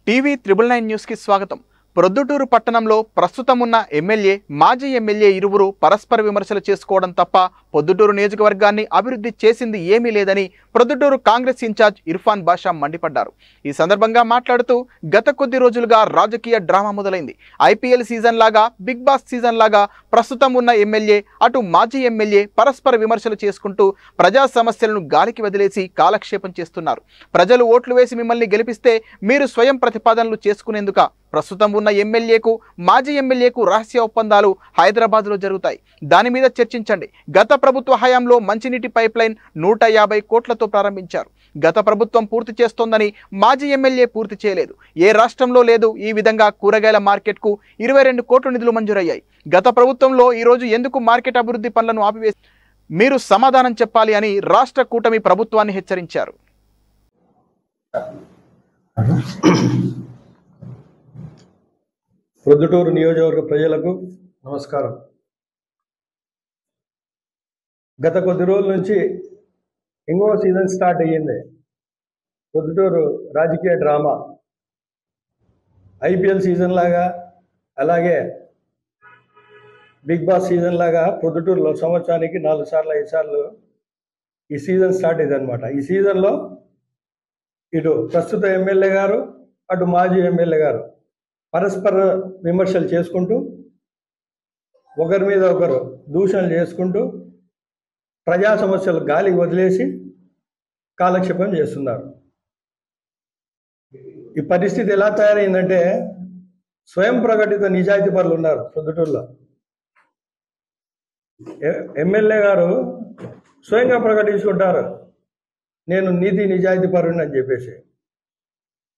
TV 999 news కి స్వాగతం. ప్రొద్దుటూరు పట్టణంలో ప్రస్తుతం ఉన్న ఎమ్మెల్యే, మాజీ ఎమ్మెల్యే ఇరువురు పరస్పర విమర్శలు చేసుకోవడం తప్ప పొద్దుటూరు నియోజకవర్గాన్ని అభివృద్ధి చేసింది ఏమీ లేదని ప్రొద్దుటూరు కాంగ్రెస్ ఇన్ఛార్జ్ ఇర్ఫాన్ బాషా మండిపడ్డారు. ఈ సందర్భంగా మాట్లాడుతూ గత కొద్ది రోజులుగా రాజకీయ డ్రామా మొదలైంది. ఐపీఎల్ సీజన్ లాగా, బిగ్ బాస్ సీజన్ లాగా ప్రస్తుతం ఉన్న ఎమ్మెల్యే, అటు మాజీ ఎమ్మెల్యే పరస్పర విమర్శలు చేసుకుంటూ ప్రజా సమస్యలను గాలికి వదిలేసి కాలక్షేపం చేస్తున్నారు. ప్రజలు ఓట్లు వేసి మిమ్మల్ని గెలిపిస్తే మీరు స్వయం ప్రతిపాదనలు చేసుకునేందుకు ప్రస్తుతం ఉన్న ఎమ్మెల్యేకు, మాజీ ఎమ్మెల్యేకు రహస్య ఒప్పందాలు హైదరాబాద్లో జరుగుతాయి. దాని మీద చర్చించండి. గత ప్రభుత్వ హయాంలో మంచినీటి పైప్ లైన్ 150 కోట్లతో ప్రారంభించారు. గత ప్రభుత్వం పూర్తి చేస్తోందని మాజీ ఎమ్మెల్యే పూర్తి చేయలేదు. ఏ రాష్ట్రంలో లేదు ఈ విధంగా కూరగాయల మార్కెట్కు 22 కోట్ల నిధులు మంజూరయ్యాయి. గత ప్రభుత్వంలో ఈరోజు ఎందుకు మార్కెట్ అభివృద్ధి పనులను ఆపివేసి మీరు సమాధానం చెప్పాలి అని రాష్ట్ర కూటమి ప్రభుత్వాన్ని హెచ్చరించారు. ప్రొద్దుటూరు నియోజకవర్గ ప్రజలకు నమస్కారం. గత కొద్ది రోజుల నుంచి ఇంకో సీజన్ స్టార్ట్ అయ్యింది. ప్రొద్దుటూరు రాజకీయ డ్రామా ఐపీఎల్ సీజన్ లాగా, అలాగే బిగ్ బాస్ సీజన్ లాగా ప్రొద్దుటూరులో సంవత్సరానికి 4 సార్లు 5 సార్లు ఈ సీజన్ స్టార్ట్ అయింది అనమాట. ఈ సీజన్లో ఇటు ప్రస్తుత ఎమ్మెల్యే గారు, అటు మాజీ ఎమ్మెల్యే గారు పరస్పర విమర్శలు చేసుకుంటూ, ఒకరి మీద ఒకరు దూషణలు చేసుకుంటూ ప్రజా సమస్యలు గాలికి వదిలేసి కాలక్షేపం చేస్తున్నారు. ఈ పరిస్థితి ఎలా తయారైందంటే, స్వయం ప్రకటిత నిజాయితీ పరులు ఉన్నారు ప్రొద్దుటూరులో. ఎమ్మెల్యే గారు స్వయంగా ప్రకటించుకుంటారు, నేను నీతి నిజాయితీ పరుని అని చెప్పేసి.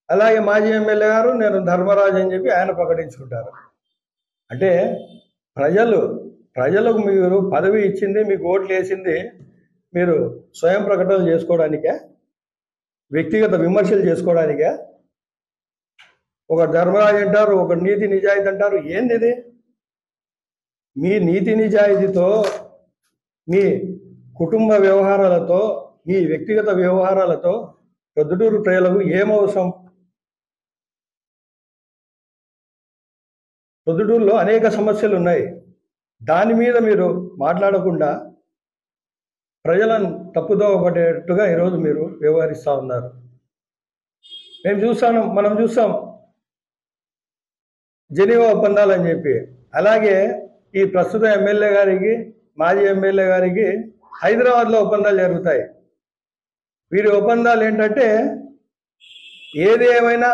అలాగే మాజీ ఎమ్మెల్యే గారు నేను ధర్మరాజు అని చెప్పి ఆయన ప్రకటించుకుంటారు. అంటే ప్రజలకు మీరు పదవి ఇచ్చింది, మీకు ఓట్లు వేసింది మీరు స్వయం ప్రకటనలు చేసుకోవడానికే, వ్యక్తిగత విమర్శలు చేసుకోవడానికే. ఒక ధర్మరాజు అంటారు, ఒక నీతి నిజాయితీ అంటారు. ఏంది ఇది? మీ నీతి నిజాయితీతో, మీ కుటుంబ వ్యవహారాలతో, మీ వ్యక్తిగత వ్యవహారాలతో ప్రొద్దుటూరు ప్రజలకు ఏమవసరం? ప్రొద్దుటూరులో అనేక సమస్యలు ఉన్నాయి. దాని మీద మీరు మాట్లాడకుండా ప్రజలను తప్పుదోవ పడేట్టుగా ఈరోజు మీరు వ్యవహరిస్తూ ఉన్నారు. మనం చూస్తాం జెనీవా ఒప్పందాలు అని చెప్పి. అలాగే ఈ ప్రస్తుత ఎమ్మెల్యే గారికి, మాజీ ఎమ్మెల్యే గారికి హైదరాబాద్లో ఒప్పందాలు జరుగుతాయి. వీరి ఒప్పందాలు ఏంటంటే, ఏది ఏమైనా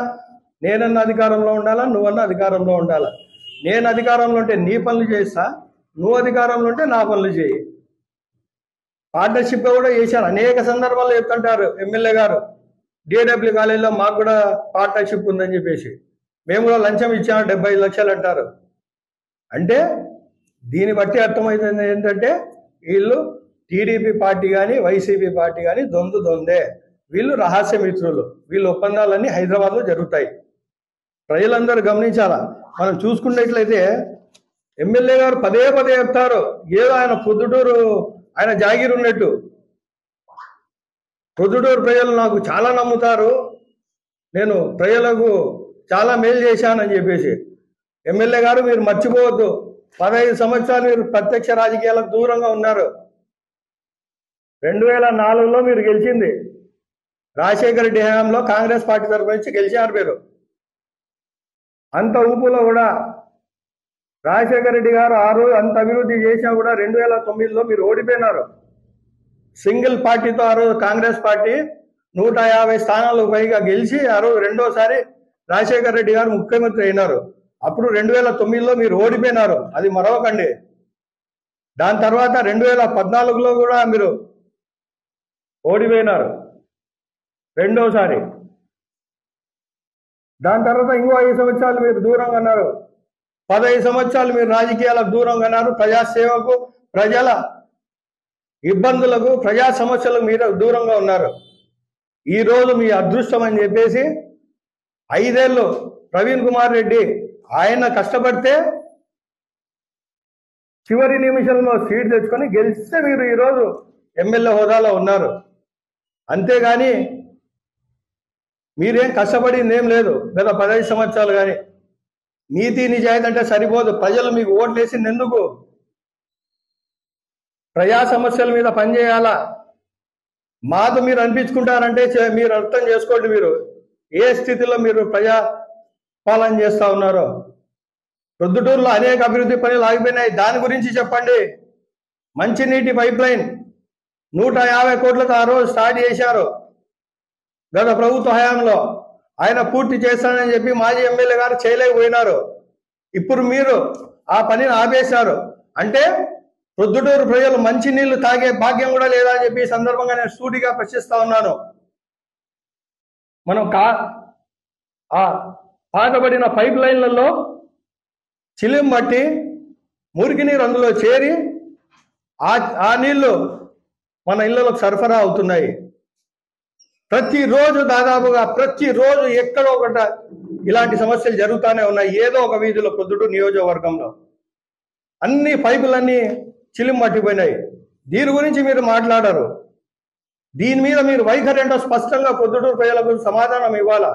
నేనన్న అధికారంలో ఉండాలా, నువ్వన్న అధికారంలో ఉండాలా. నేను అధికారంలో ఉంటే నీ పనులు చేస్తా, నువ్వు అధికారంలో ఉంటే నా పనులు చేయి. పార్ట్నర్షిప్గా కూడా చేశారు. అనేక సందర్భాల్లో చెప్తుంటారు ఎమ్మెల్యే గారు, డిఏడబ్ల్యూ కాలేజీలో మాకు కూడా పార్ట్నర్షిప్ ఉందని చెప్పేసి. మేము కూడా లంచం ఇచ్చాము 75 లక్షలు అంటారు. అంటే దీన్ని బట్టి అర్థమవుతుంది ఏంటంటే, వీళ్ళు టీడీపీ పార్టీ కానీ, వైసీపీ పార్టీ కానీ దొందే. వీళ్ళు రహస్య మిత్రులు. వీళ్ళ ఒప్పందాలన్నీ హైదరాబాద్లో జరుగుతాయి. ప్రజలందరూ గమనించాలా. మనం చూసుకున్నట్లయితే ఎమ్మెల్యే గారు పదే చెప్తారు, ఏదో ఆయన పొద్దుటూరు ఆయన జాగీరు ఉన్నట్టు. పొద్దుటూరు ప్రజలు నాకు చాలా నమ్ముతారు, నేను ప్రజలకు చాలా మేలు చేశానని చెప్పేసి. ఎమ్మెల్యే గారు మీరు మర్చిపోవద్దు, 15 సంవత్సరాలు మీరు ప్రత్యక్ష రాజకీయాలకు దూరంగా ఉన్నారు. 2004లో మీరు గెలిచింది రాజశేఖర రెడ్డి హయాంలో కాంగ్రెస్ పార్టీ తరఫు నుంచి గెలిచారు మీరు. అంత ఊపులో కూడా రాజశేఖర రెడ్డి గారు ఆ రోజు అంత అభివృద్ధి చేసినా కూడా 2009లో మీరు ఓడిపోయినారు. సింగిల్ పార్టీతో ఆ రోజు కాంగ్రెస్ పార్టీ 150 స్థానాలకు పైగా గెలిచి ఆ రోజు రెండోసారి రాజశేఖర రెడ్డి గారు ముఖ్యమంత్రి అయినారు. అప్పుడు 2009లో మీరు ఓడిపోయినారు, అది మరవకండి. దాని తర్వాత 2014లో కూడా మీరు ఓడిపోయినారు రెండోసారి. దాని తర్వాత ఇంకో 5 సంవత్సరాలు మీరు దూరంగా ఉన్నారు. 15 సంవత్సరాలు మీరు రాజకీయాలకు దూరంగా ఉన్నారు. ప్రజాసేవకు, ప్రజల ఇబ్బందులకు, ప్రజా సమస్యలకు మీరు దూరంగా ఉన్నారు. ఈరోజు మీ అదృష్టం అని చెప్పేసి 5 ఏళ్ళు ప్రవీణ్ కుమార్ రెడ్డి ఆయన కష్టపడితే చివరి నిమిషంలో సీట్ తెచ్చుకొని గెలిస్తే మీరు ఈరోజు ఎమ్మెల్యే హోదాలో ఉన్నారు. అంతేగాని మీరేం కష్టపడింది ఏం లేదు గత 15 సంవత్సరాలు. కానీ నీతి నిజాయితీ అంటే సరిపోదు. ప్రజలు మీకు ఓట్లు వేసింది ఎందుకు? ప్రజా సమస్యల మీద పనిచేయాలా. మాకు మీరు అనిపించుకుంటారంటే మీరు అర్థం చేసుకోండి, మీరు ఏ స్థితిలో మీరు ప్రజా పాలన చేస్తా ఉన్నారో. ప్రొద్దుటూరులో అనేక అభివృద్ధి పనులు ఆగిపోయినాయి, దాని గురించి చెప్పండి. మంచినీటి పైప్ లైన్ 150 కోట్లతో ఆ రోజు స్టార్ట్ చేశారు గత ప్రభుత్వ హయాంలో. ఆయన పూర్తి చేస్తానని చెప్పి మాజీ ఎమ్మెల్యే గారు చేయలేకపోయినారు. ఇప్పుడు మీరు ఆ పనిని ఆపేశారు అంటే ప్రొద్దుటూరు ప్రజలు మంచి నీళ్లు తాగే భాగ్యం కూడా లేదా అని చెప్పి ఈ సందర్భంగా నేను సూటిగా ప్రశ్నిస్తా ఉన్నాను. మనం పాతబడిన పైప్ లైన్లలో చిలిం బట్టి మురికి నీరు అందులో చేరి ఆ నీళ్లు మన ఇళ్లలోకి సరఫరా అవుతున్నాయి. ప్రతిరోజు దాదాపుగా ప్రతిరోజు ఎక్కడో ఒకట ఇలాంటి సమస్యలు జరుగుతూనే ఉన్నాయి. ఏదో ఒక వీధిలో ప్రొద్దుటూరు నియోజకవర్గంలో అన్ని పైపులన్నీ చిలిం పట్టిపోయినాయి. దీని గురించి మీరు మాట్లాడరు. దీని మీద మీరు వైఖరి ఏంటో స్పష్టంగా ప్రొద్దుటూరు ప్రజలకు సమాధానం ఇవ్వాలా.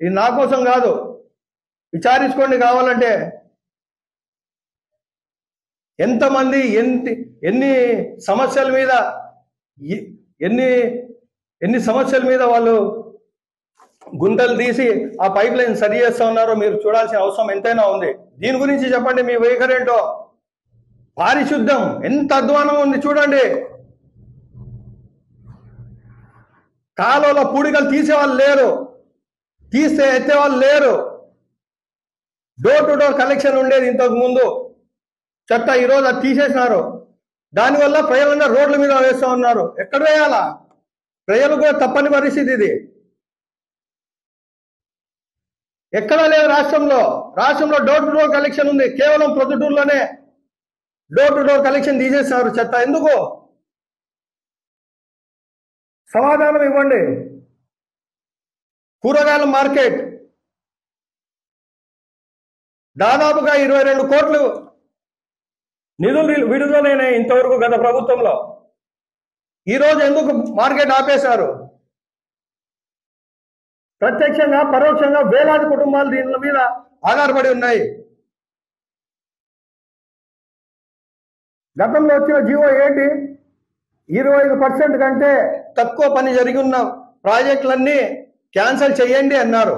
ఇది నా కోసం కాదు, విచారించుకోండి కావాలంటే. ఎంతమంది ఎన్ని సమస్యల మీద ఎన్ని సమస్యల మీద వాళ్ళు గుంతలు తీసి ఆ పైప్ లైన్ సరి చేస్తా ఉన్నారో మీరు చూడాల్సిన అవసరం ఎంతైనా ఉంది. దీని గురించి చెప్పండి మీ వైఖరి ఏంటో. పారిశుద్ధం ఎంత అధ్వానం ఉంది చూడండి. కాలువలో పూడికలు తీసేవాళ్ళు లేరు, తీస్తే ఎత్తేవాళ్ళు లేరు. డోర్ టు డోర్ కలెక్షన్ ఉండేది ఇంతకు ముందు, చెత్త ఈరోజు అది తీసేసినారు. దానివల్ల ప్రజలంగా రోడ్ల మీద వేస్తూ ఉన్నారు. ఎక్కడ వేయాలా? ప్రజలు కూడా తప్పని పరిస్థితి ఇది. ఎక్కడా లేదు రాష్ట్రంలో డోర్ టు డోర్ కలెక్షన్ ఉంది. కేవలం ప్రొద్దుటూరులోనే డోర్ టు డోర్ కలెక్షన్ తీసేస్తున్నారు. చెత్త ఎందుకు? సమాధానం ఇవ్వండి. కూరగాయల మార్కెట్ దాదాపుగా 22 కోట్లు నిధులు విడుదలైనాయి ఇంతవరకు గత ప్రభుత్వంలో. ఈరోజు ఎందుకు మార్కెట్ ఆపేశారు? ప్రత్యక్షంగా పరోక్షంగా వేలాది కుటుంబాలు దీని మీద ఆధారపడి ఉన్నాయి. గతంలో వచ్చిన జీవో ఏంటి? 25% కంటే తక్కువ పని జరిగి ఉన్న ప్రాజెక్టులన్నీ క్యాన్సిల్ చేయండి అన్నారు.